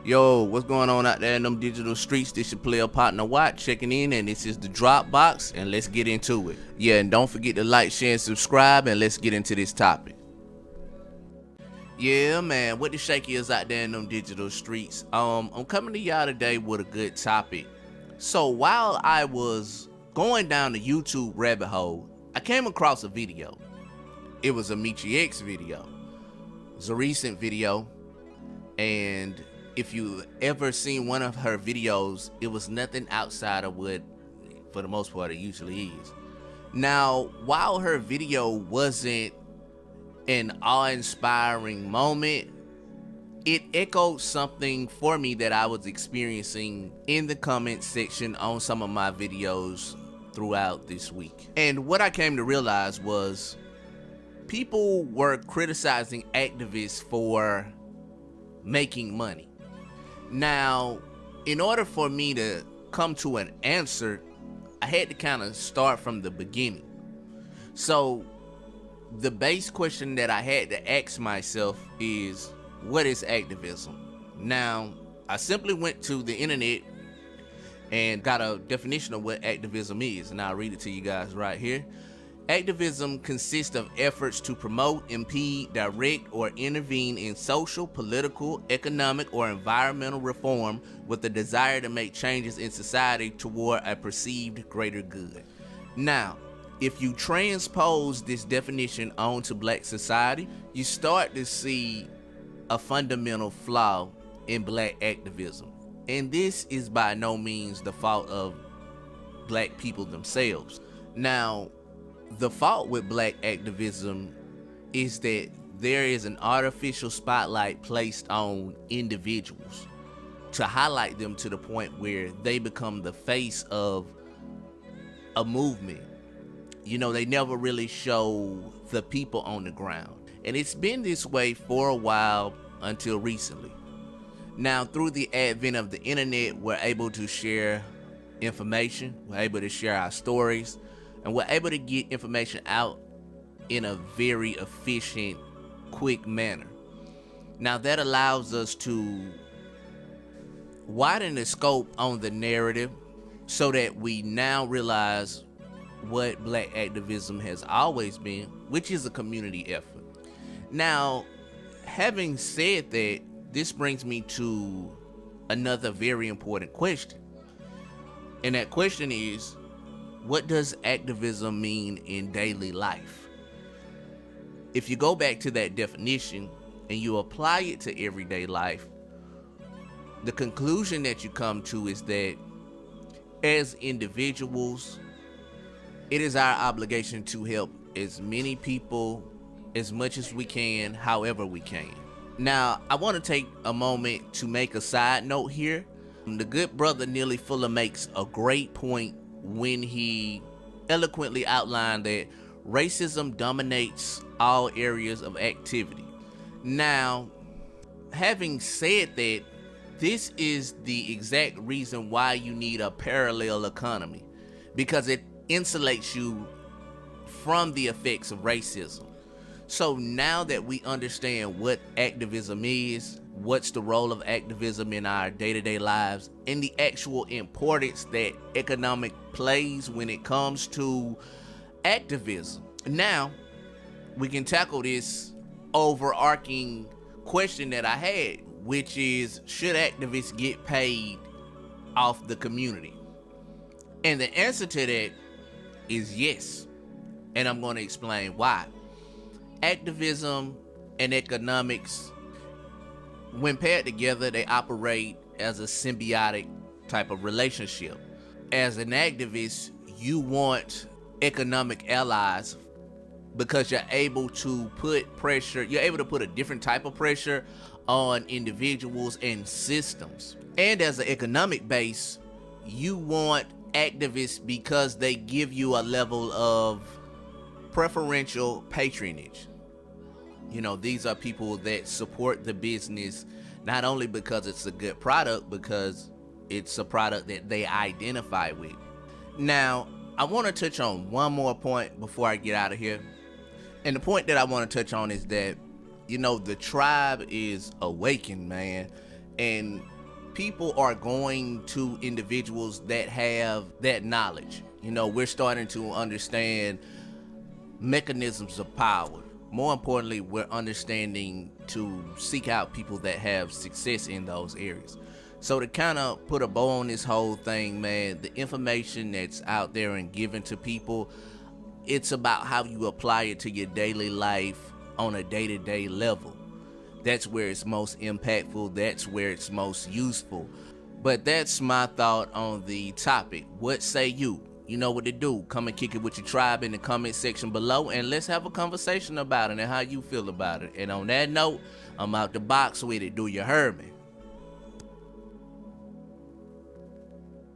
Yo, what's going on out there in them digital streets? This your player partner Watt checking in, and this is the Dropbox, and let's get into it. Yeah, and don't forget to like, share, and subscribe, and let's get into this topic. Yeah, man, what the shaky is out there in them digital streets? I'm coming to y'all today with a good topic. So while I was going down the YouTube rabbit hole, I came across a video. It was a Mechee video. It was a recent video, and if you ever seen one of her videos, it was nothing outside of what, for the most part, it usually is. Now, while her video wasn't an awe-inspiring moment, it echoed something for me that I was experiencing in the comment section on some of my videos throughout this week. And what I came to realize was people were criticizing activists for making money. Now, in order for me to come to an answer, I had to kind of start from the beginning. So the base question that I had to ask myself is, what is activism? Now, I simply went to the internet and got a definition of what activism is, and I'll read it to you guys right here. Activism consists of efforts to promote, impede, direct, or intervene in social, political, economic, or environmental reform with the desire to make changes in society toward a perceived greater good. Now, if you transpose this definition onto black society, you start to see a fundamental flaw in black activism. And this is by no means the fault of black people themselves. Now, the fault with black activism is that there is an artificial spotlight placed on individuals to highlight them to the point where they become the face of a movement. You know, they never really show the people on the ground. And it's been this way for a while until recently. Now, through the advent of the internet, we're able to share information, we're able to share our stories, and we're able to get information out in a very efficient, quick manner. Now that allows us to widen the scope on the narrative so that we now realize what black activism has always been, which is a community effort. Now, having said that, this brings me to another very important question. And that question is, what does activism mean in daily life? If you go back to that definition and you apply it to everyday life, the conclusion that you come to is that as individuals, it is our obligation to help as many people as much as we can, however we can. Now, I want to take a moment to make a side note here. The good brother Neely Fuller makes a great point when he eloquently outlined that racism dominates all areas of activity. Now, having said that, this is the exact reason why you need a parallel economy, because it insulates you from the effects of racism. So now that we understand what activism is, what's the role of activism in our day-to-day lives, and the actual importance that economic plays when it comes to activism, now we can tackle this overarching question that I had, which is, should activists get paid off the community? And the answer to that is yes, and I'm going to explain why. Activism and economics, when paired together, they operate as a symbiotic type of relationship. As an activist, you want economic allies because you're able to put pressure, you're able to put a different type of pressure on individuals and systems. And as an economic base, you want activists because they give you a level of preferential patronage. You know, these are people that support the business not only because it's a good product, because it's a product that they identify with. Now, I want to touch on one more point before I get out of here. And the point that I want to touch on is that, you know, the tribe is awakened, man. And people are going to individuals that have that knowledge. You know, we're starting to understand mechanisms of power. More importantly, we're understanding to seek out people that have success in those areas. So to kind of put a bow on this whole thing, man, the information that's out there and given to people, it's about how you apply it to your daily life on a day-to-day level. That's where it's most impactful. That's where it's most useful. But that's my thought on the topic. What say you? You know what to do. Come and kick it with your tribe in the comment section below, and let's have a conversation about it and how you feel about it. And on that note, I'm out the box with it. Do you hear me?